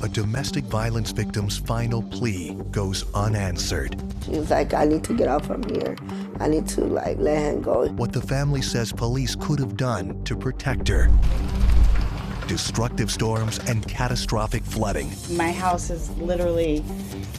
a domestic violence victim's final plea goes unanswered. She was like, I need to get out from here. I need to let him go. What the family says police could have done to protect her. Destructive storms and catastrophic flooding. My house is literally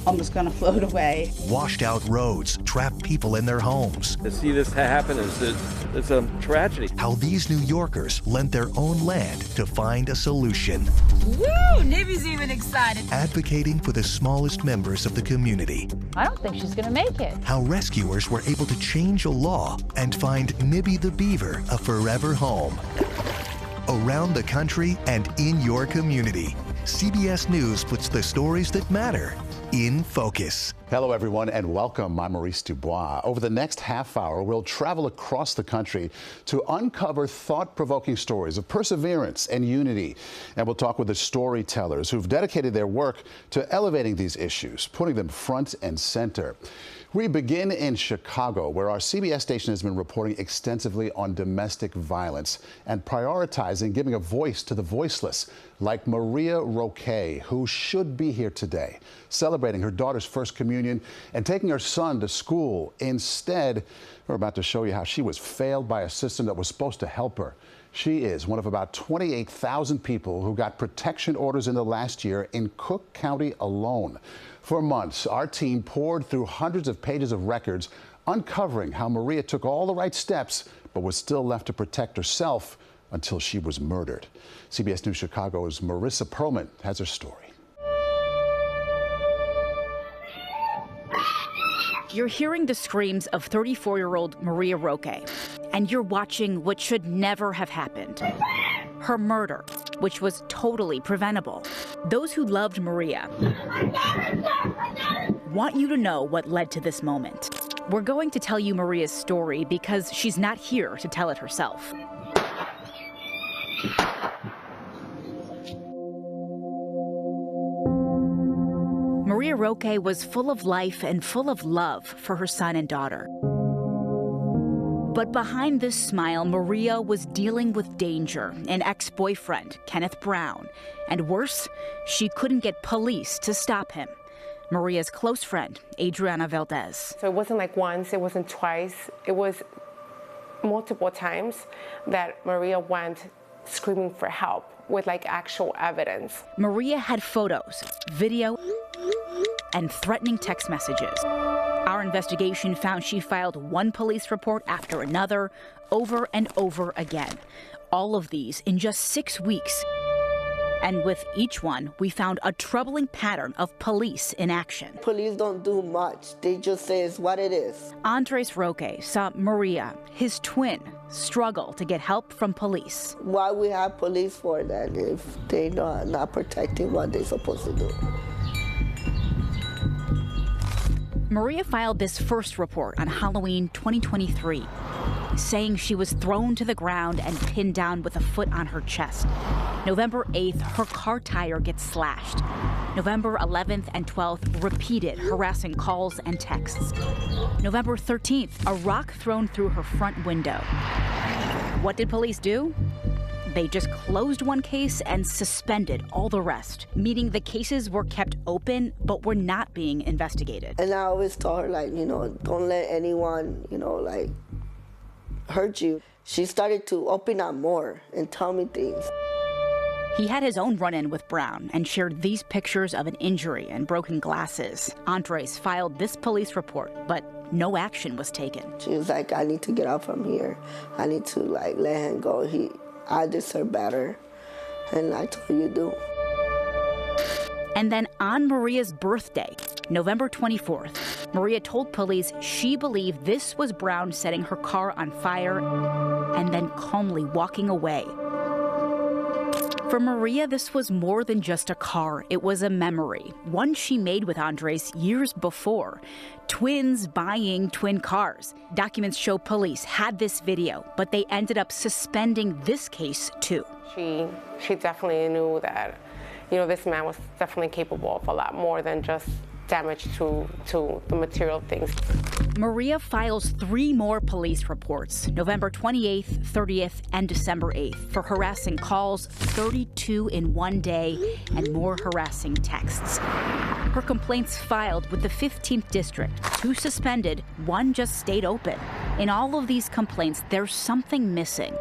almost gonna float away. Washed out roads trap people in their homes. To see this happen is a tragedy. How these New Yorkers lent their own land to find a solution. Woo! Nibby's even excited. Advocating for the smallest members of the community. I don't think she's gonna make it. How rescuers were able to change a law and find Nibby the beaver a forever home. Around the country and in your community, CBS News puts the stories that matter in focus. Hello, everyone, and welcome. I'm Maurice DuBois. Over the next half hour, we'll travel across the country to uncover thought-provoking stories of perseverance and unity. And we'll talk with the storytellers who've dedicated their work to elevating these issues, putting them front and center. We begin in Chicago, where our CBS station has been reporting extensively on domestic violence and prioritizing giving a voice to the voiceless, like Maria Roque, who should be here today, celebrating her daughter's first communion and taking her son to school. Instead, we're about to show you how she was failed by a system that was supposed to help her. She is one of about 28,000 people who got protection orders in the last year in Cook County alone. For months, our team poured through hundreds of pages of records, uncovering how Maria took all the right steps, but was still left to protect herself until she was murdered. CBS News Chicago's Marissa Perlman has her story. You're hearing the screams of 34-year-old Maria Roque, and you're watching what should never have happened. Her murder, which was totally preventable. Those who loved Maria want you to know what led to this moment. We're going to tell you Maria's story because she's not here to tell it herself. Maria Roque was full of life and full of love for her son and daughter. But behind this smile, Maria was dealing with danger, an ex-boyfriend, Kenneth Brown. And worse, she couldn't get police to stop him. Maria's close friend, Adriana Valdez. So it wasn't like once, it wasn't twice, it was multiple times that Maria went screaming for help with actual evidence. Maria had photos, video, and threatening text messages. Our investigation found she filed one police report after another, over and over again. All of these in just 6 weeks. And with each one, we found a troubling pattern of police in action. Police don't do much. They just say it's what it is. Andres Roque saw Maria, his twin, struggle to get help from police. Why we have police for that if they're not protecting what they're supposed to do? Maria filed this first report on Halloween 2023, saying she was thrown to the ground and pinned down with a foot on her chest. November 8th, her car tire gets slashed. November 11th and 12th, repeated harassing calls and texts. November 13th, a rock thrown through her front window. What did police do? They just closed one case and suspended all the rest, meaning the cases were kept open but were not being investigated. And I always told her, don't let anyone, hurt you. She started to open up more and tell me things. He had his own run-in with Brown and shared these pictures of an injury and broken glasses. Andres filed this police report, but no action was taken. She was like, I need to get out from here. I need to let him go. I deserve better. And I told you do. And then on Maria's birthday, November 24th, Maria told police she believed this was Brown setting her car on fire and then calmly walking away. For Maria, this was more than just a car. It was a memory, one she made with Andres years before. Twins buying twin cars. Documents show police had this video, but they ended up suspending this case too. She definitely knew that, this man was definitely capable of a lot more than just damage to the material things. Maria files 3 more police reports, November 28th, 30th, and December 8th, for harassing calls, 32 in one day, and more harassing texts. Her complaints filed with the 15th District, 2 suspended, 1 just stayed open. In all of these complaints, there's something missing.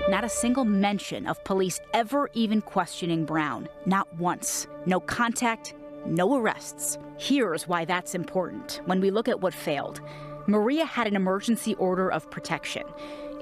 Not a single mention of police ever even questioning Brown. Not once. No contact, no arrests. Here's why that's important when we look at what failed. Maria had an emergency order of protection.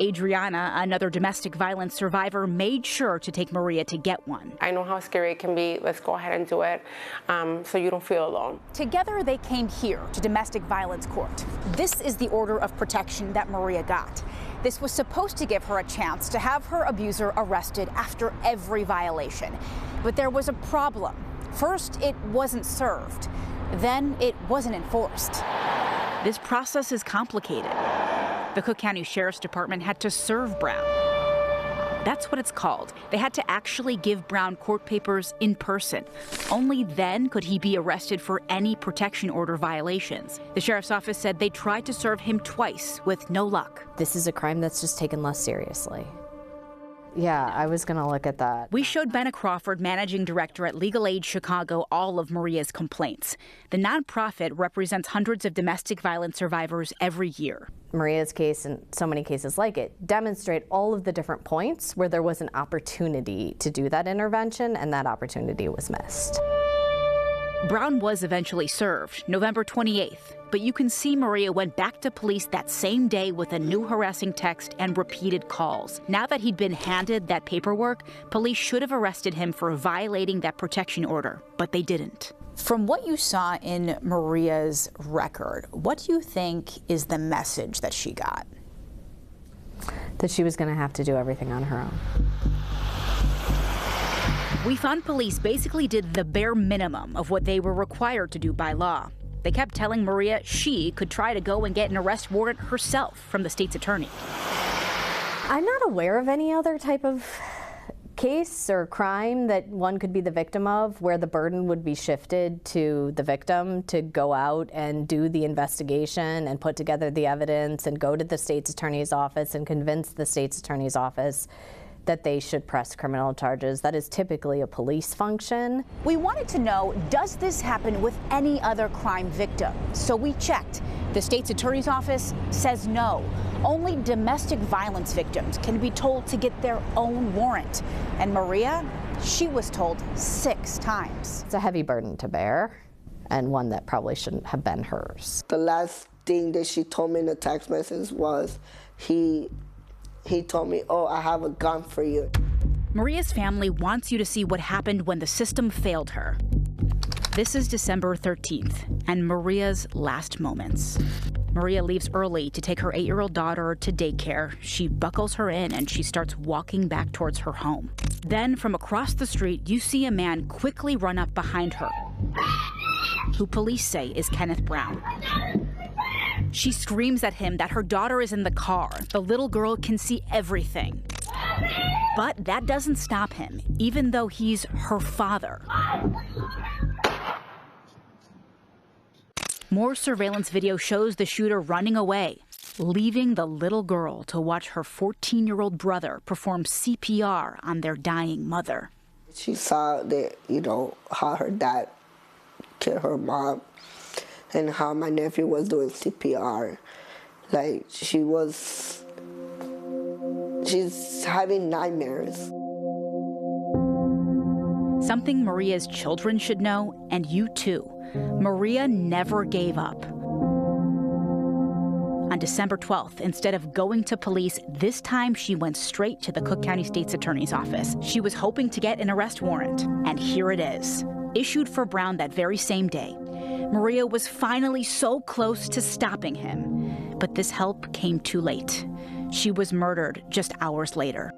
Adriana, another domestic violence survivor, made sure to take Maria to get one. I know how scary it can be. Let's go ahead and do it so you don't feel alone. Together, they came here to domestic violence court. This is the order of protection that Maria got. This was supposed to give her a chance to have her abuser arrested after every violation. But there was a problem. First, it wasn't served. Then it wasn't enforced. This process is complicated. The Cook County Sheriff's Department had to serve Brown. That's what it's called. They had to actually give Brown court papers in person. Only then could he be arrested for any protection order violations. The sheriff's office said they tried to serve him twice with no luck. This is a crime that's just taken less seriously. Yeah, I was going to look at that. We showed Benna Crawford, managing director at Legal Aid Chicago, all of Maria's complaints. The nonprofit represents hundreds of domestic violence survivors every year. Maria's case and so many cases like it demonstrate all of the different points where there was an opportunity to do that intervention, and that opportunity was missed. Brown was eventually served, November 28th, but you can see Maria went back to police that same day with a new harassing text and repeated calls. Now that he'd been handed that paperwork, police should have arrested him for violating that protection order, but they didn't. From what you saw in Maria's record, what do you think is the message that she got? That she was going to have to do everything on her own. We found police basically did the bare minimum of what they were required to do by law. They kept telling Maria she could try to go and get an arrest warrant herself from the state's attorney. I'm not aware of any other type of case or crime that one could be the victim of where the burden would be shifted to the victim to go out and do the investigation and put together the evidence and go to the state's attorney's office and convince the state's attorney's office that they should press criminal charges. That is typically a police function. We wanted to know, does this happen with any other crime victim? So we checked. The state's attorney's office says no. Only domestic violence victims can be told to get their own warrant. And Maria, she was told 6 times. It's a heavy burden to bear, and one that probably shouldn't have been hers. The last thing that she told me in the text message was he told me, "Oh, I have a gun for you." Maria's family wants you to see what happened when the system failed her. This is December 13th, and Maria's last moments. Maria leaves early to take her 8-year-old daughter to daycare. She buckles her in and she starts walking back towards her home. Then, from across the street, you see a man quickly run up behind her, who police say is Kenneth Brown. She screams at him that her daughter is in the car. The little girl can see everything. But that doesn't stop him, even though he's her father. More surveillance video shows the shooter running away, leaving the little girl to watch her 14-year-old brother perform CPR on their dying mother. She saw that, how her dad killed her mom and how my nephew was doing CPR. Like, she's having nightmares. Something Maria's children should know, and you too. Maria never gave up. On December 12th, instead of going to police, this time she went straight to the Cook County State's Attorney's office. She was hoping to get an arrest warrant, and here it is. Issued for Brown that very same day. Maria was finally so close to stopping him, but this help came too late. She was murdered just hours later.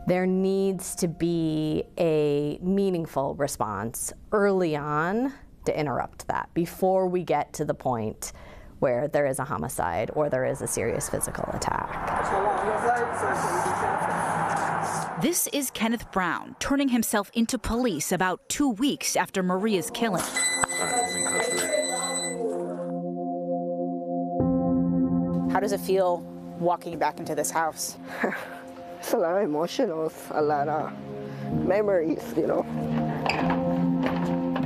There needs to be a meaningful response early on to interrupt that before we get to the point where there is a homicide or there is a serious physical attack. This is Kenneth Brown turning himself into police about 2 weeks after Maria's killing. How does it feel walking back into this house? It's a lot of emotions, a lot of memories, you know.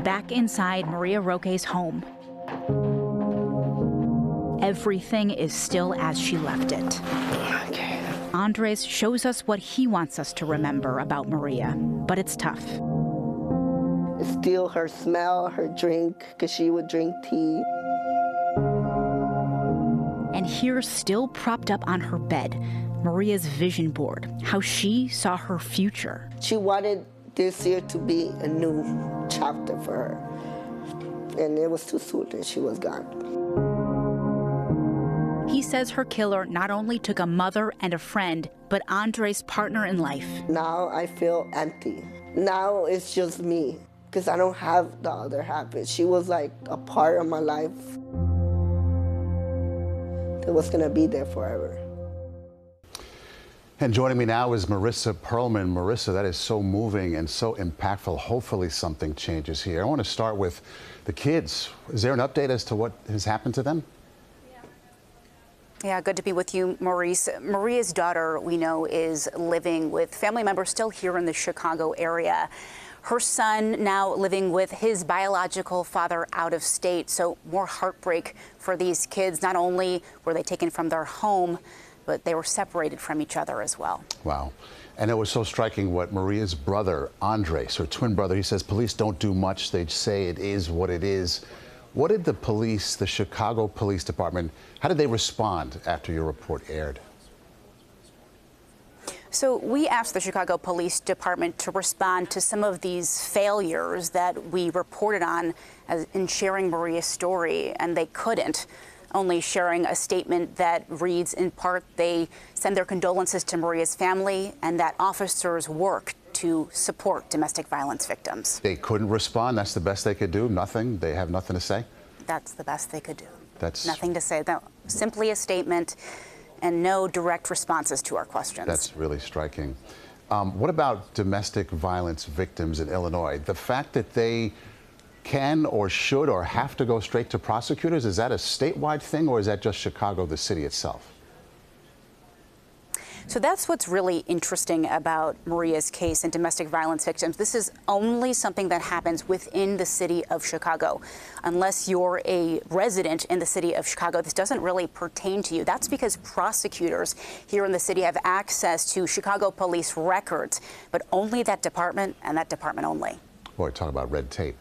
Back inside Maria Roque's home, everything is still as she left it. Okay. Andres shows us what he wants us to remember about Maria, but it's tough. It's still her smell, her drink, because she would drink tea. And here, still propped up on her bed, Maria's vision board, how she saw her future. She wanted this year to be a new chapter for her. And it was too soon and she was gone. He says her killer not only took a mother and a friend, but Andres' partner in life. Now I feel empty. Now it's just me, because I don't have the other half. She was like a part of my life. It was gonna be there forever. And joining me now is Marissa Perlman. Marissa, that is so moving and so impactful. Hopefully something changes here. I want to start with the kids. Is there an update as to what has happened to them? Yeah, good to be with you, Maurice. Maria's daughter, we know, is living with family members still here in the Chicago area. Her son now living with his biological father out of state. So more heartbreak for these kids. Not only were they taken from their home, but they were separated from each other as well. Wow. And it was so striking what Maria's brother, Andres, her twin brother, he says police don't do much. They say it is what it is. What did the police, the Chicago Police Department, how did they respond after your report aired? So we asked the Chicago Police Department to respond to some of these failures that we reported on in sharing Maria's story, and they couldn't. Only sharing a statement that reads, in part, they send their condolences to Maria's family and that officers work to support domestic violence victims. They couldn't respond? That's the best they could do? Nothing? They have nothing to say? That's the best they could do. That's nothing to say. No, simply a statement and no direct responses to our questions. That's really striking. What about domestic violence victims in Illinois? The fact that they can or should or have to go straight to prosecutors, is that a statewide thing or is that just Chicago, the city itself? So that's what's really interesting about Maria's case and domestic violence victims. This is only something that happens within the city of Chicago. Unless you're a resident in the city of Chicago, this doesn't really pertain to you. That's because prosecutors here in the city have access to Chicago police records, but only that department and that department only. Boy, talk about red tape.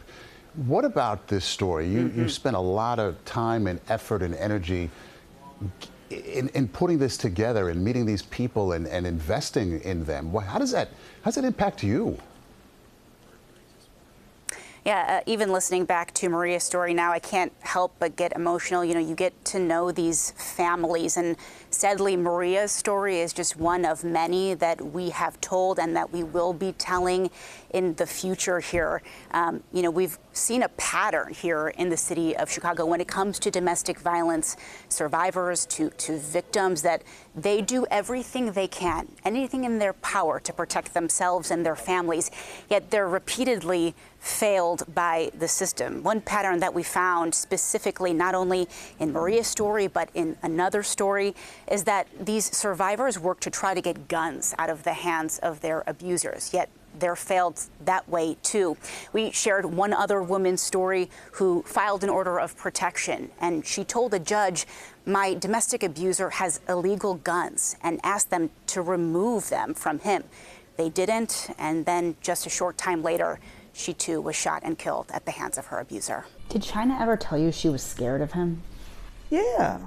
What about this story? You spent a lot of time and effort and energy in putting this together and meeting these people and investing in them. How does that impact you? Yeah, even listening back to Maria's story now, I can't help but get emotional. You know, you get to know these families, and sadly, Maria's story is just one of many that we have told and that we will be telling in the future here. You know, we've seen a pattern here in the city of Chicago when it comes to domestic violence survivors, to victims, that they do everything they can, anything in their power to protect themselves and their families, yet they're repeatedly failed by the system. One pattern that we found specifically, not only in Maria's story, but in another story, is that these survivors work to try to get guns out of the hands of their abusers, yet they're failed that way too. We shared one other woman's story who filed an order of protection, and she told the judge, "My domestic abuser has illegal guns," and asked them to remove them from him. They didn't, and then just a short time later, she too was shot and killed at the hands of her abuser. Did China ever tell you she was scared of him? Yeah.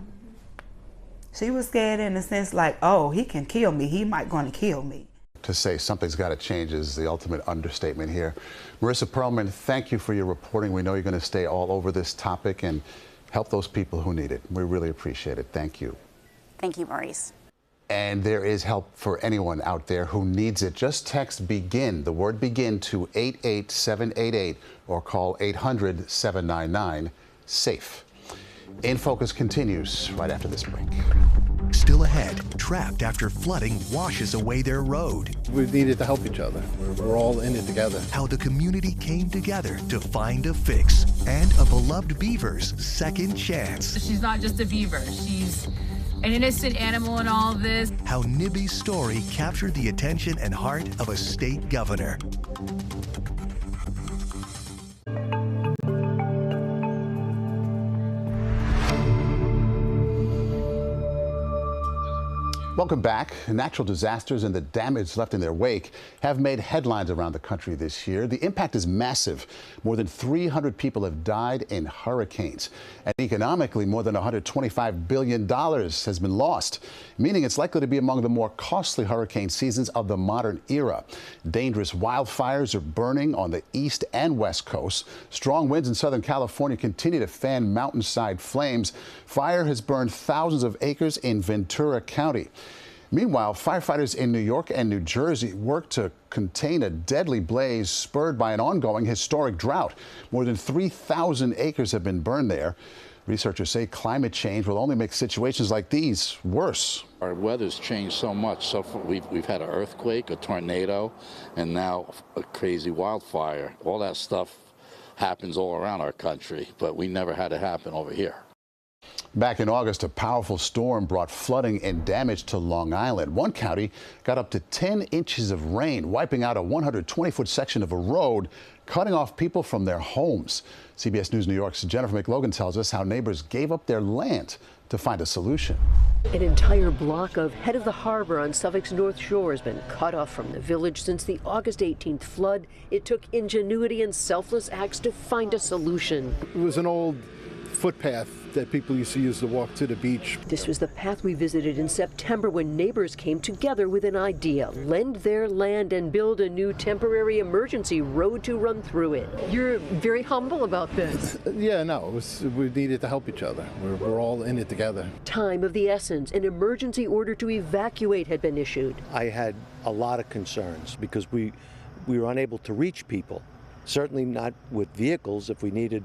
She was scared in the sense like, oh, he can kill me. He might gonna kill me. To say something's got to change is the ultimate understatement here. Marissa Perlman, thank you for your reporting. We know you're going to stay all over this topic and help those people who need it. We really appreciate it. Thank you. Thank you, Maurice. And there is help for anyone out there who needs it. Just text BEGIN, the word BEGIN, to 88788 or call 800-799-SAFE. In Focus continues right after this break. still ahead, trapped after flooding washes away their road. We needed to help each other. We're all in it together. How the community came together to find a fix, and a beloved beaver's second chance. She's not just a beaver. She's an innocent animal in all of this. How Nibby's story captured the attention and heart of a state governor. Welcome back. Natural disasters and the damage left in their wake have made headlines around the country this year. The impact is massive. More than 300 people have died in hurricanes. And economically, more than $125 billion has been lost, meaning it's likely to be among the more costly hurricane seasons of the modern era. Dangerous wildfires are burning on the east and west coasts. Strong winds in Southern California continue to fan mountainside flames. Fire has burned thousands of acres in Ventura County. Meanwhile, firefighters in New York and New Jersey work to contain a deadly blaze spurred by an ongoing historic drought. More than 3,000 acres have been burned there. Researchers say climate change will only make situations like these worse. Our weather's changed so much. So we've had an earthquake, a tornado, and now a crazy wildfire. All that stuff happens all around our country, but we never had it happen over here. Back in August, a powerful storm brought flooding and damage to Long Island. One county got up to 10 inches of rain, wiping out a 120-foot section of a road, cutting off people from their homes. CBS News New York's Jennifer McLogan tells us how neighbors gave up their land to find a solution. An entire block of Head of the Harbor on Suffolk's North Shore has been cut off from the village since the August 18th flood. It took ingenuity and selfless acts to find a solution. It was an old footpath that people used to use to walk to the beach. This was the path we visited in September when neighbors came together with an idea: lend their land and build a new temporary emergency road to run through it. You're very humble about this. Yeah, no, we needed to help each other. We're all in it together. Time of the essence. An emergency order to evacuate had been issued. I had a lot of concerns because we were unable to reach people. Certainly not with vehicles if we needed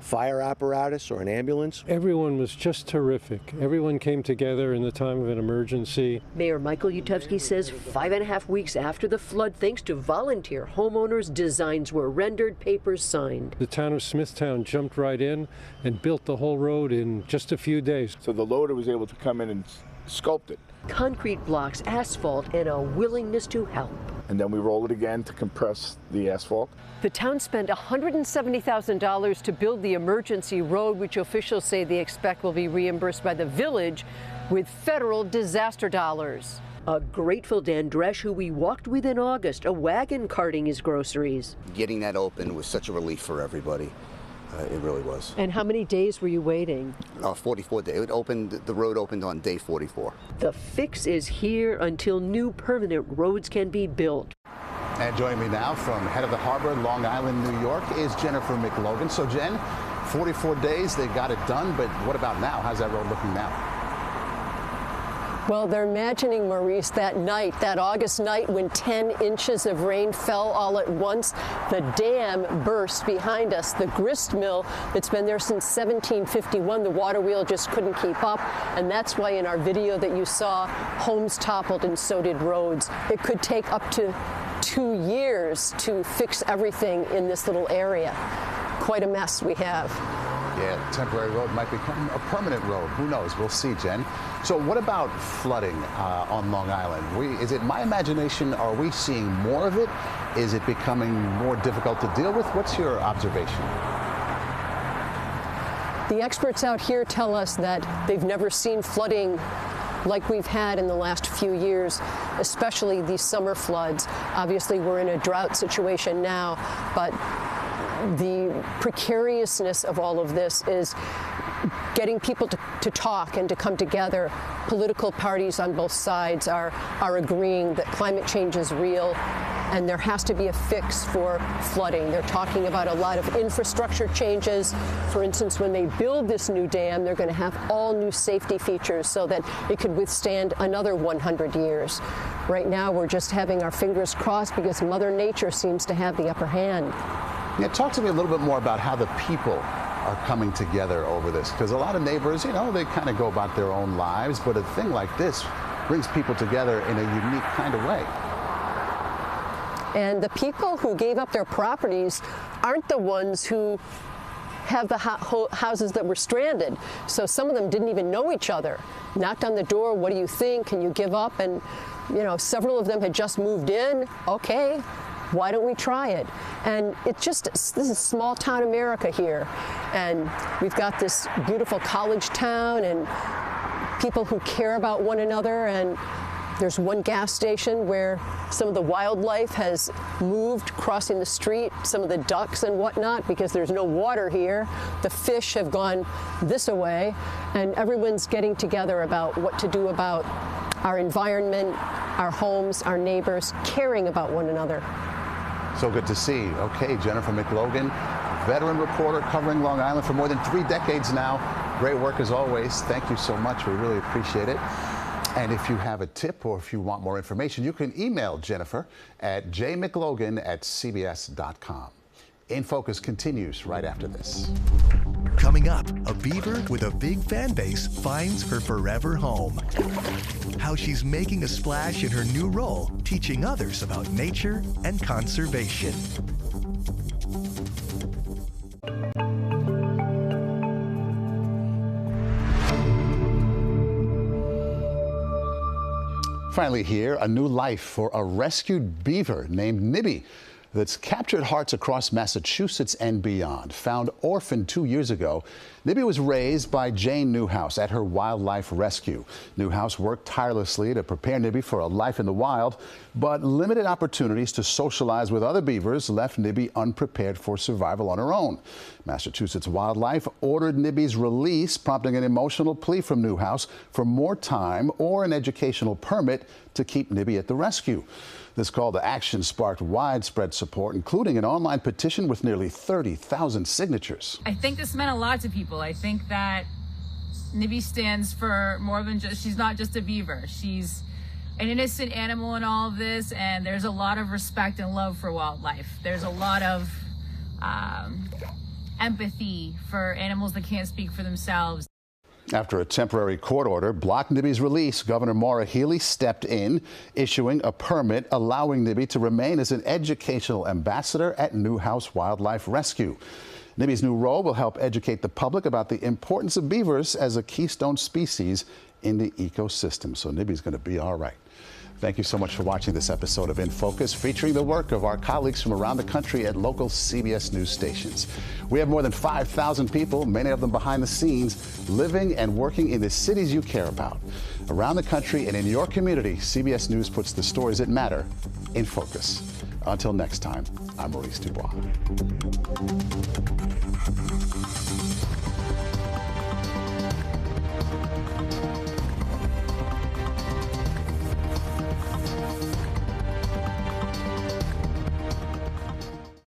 fire apparatus or an ambulance. Everyone was just terrific. Everyone came together in the time of an emergency. Mayor Michael Utevsky says 5.5 weeks after the flood, thanks to volunteer homeowners, designs were rendered, papers signed. The town of Smithtown jumped right in and built the whole road in just a few days. So the loader was able to come in and sculpt it. Concrete blocks, asphalt, and a willingness to help. And then we roll it again to compress the asphalt. The town spent $170,000 to build the emergency road, which officials say they expect will be reimbursed by the village with federal disaster dollars. A grateful Dan Dresch, who we walked with in August, a wagon carting his groceries. Getting that open was such a relief for everybody. It really was. And how many days were you waiting? 44 days. The road opened on day 44. The fix is here until new permanent roads can be built. And joining me now from Head of the Harbor, Long Island, New York, is Jennifer McLogan. So, Jen, 44 days, they got it done, but what about now? How's that road looking now? Well, they're imagining, Maurice, that night, that August night when 10 inches of rain fell all at once. The dam burst behind us. The grist mill that's been there since 1751, the water wheel just couldn't keep up. And that's why in our video that you saw, homes toppled and so did roads. It could take up to 2 years to fix everything in this little area. Quite a mess we have. Yeah, the temporary road might become a permanent road. Who knows? We'll see, Jen. So what about flooding on Long Island? Is it my imagination? Are we seeing more of it? Is it becoming more difficult to deal with? What's your observation? The experts out here tell us that they've never seen flooding like we've had in the last few years, especially these summer floods. Obviously, we're in a drought situation now, but the precariousness of all of this is getting people to talk and to come together. Political parties on both sides are agreeing that climate change is real and there has to be a fix for flooding. They're talking about a lot of infrastructure changes. For instance, when they build this new dam, they're going to have all new safety features so that it could withstand another 100 years. Right now, we're just having our fingers crossed because Mother Nature seems to have the upper hand. Yeah, talk to me a little bit more about how the people are coming together over this, because a lot of neighbors, you know, they kind of go about their own lives, but a thing like this brings people together in a unique kind of way. And the people who gave up their properties aren't the ones who have the houses that were stranded. So some of them didn't even know each other. Knocked on the door, what do you think? Can you give up? And, you know, several of them had just moved in. Okay, why don't we try it? And this is small town America here. And we've got this beautiful college town and people who care about one another. And there's one gas station where some of the wildlife has moved, crossing the street, some of the ducks and whatnot, because there's no water here. The fish have gone this way, and everyone's getting together about what to do about our environment, our homes, our neighbors, caring about one another. So good to see. Okay, Jennifer McLogan, veteran reporter covering Long Island for more than 3 decades now. Great work as always. Thank you so much. We really appreciate it. And if you have a tip or if you want more information, you can email Jennifer at jmclogan@cbs.com. In Focus continues right after this. Coming up, a beaver with a big fan base finds her forever home. How she's making a splash in her new role, teaching others about nature and conservation. Finally here, a new life for a rescued beaver named Nibby that's captured hearts across Massachusetts and beyond. Found orphaned 2 years ago, Nibby was raised by Jane Newhouse at her wildlife rescue. Newhouse worked tirelessly to prepare Nibby for a life in the wild, but limited opportunities to socialize with other beavers left Nibby unprepared for survival on her own. Massachusetts Wildlife ordered Nibby's release, prompting an emotional plea from Newhouse for more time or an educational permit to keep Nibby at the rescue. This call to action sparked widespread support, including an online petition with nearly 30,000 signatures. I think this meant a lot to people. I think that Nibby stands for more than just, she's not just a beaver. She's an innocent animal in all of this, and there's a lot of respect and love for wildlife. There's a lot of empathy for animals that can't speak for themselves. After a temporary court order blocked Nibby's release, Governor Maura Healey stepped in, issuing a permit allowing Nibby to remain as an educational ambassador at Newhouse Wildlife Rescue. Nibby's new role will help educate the public about the importance of beavers as a keystone species in the ecosystem. So Nibby's going to be all right. Thank you so much for watching this episode of In Focus, featuring the work of our colleagues from around the country at local CBS News stations. We have more than 5,000 people, many of them behind the scenes, living and working in the cities you care about. Around the country and in your community, CBS News puts the stories that matter in focus. Until next time, I'm Maurice DuBois.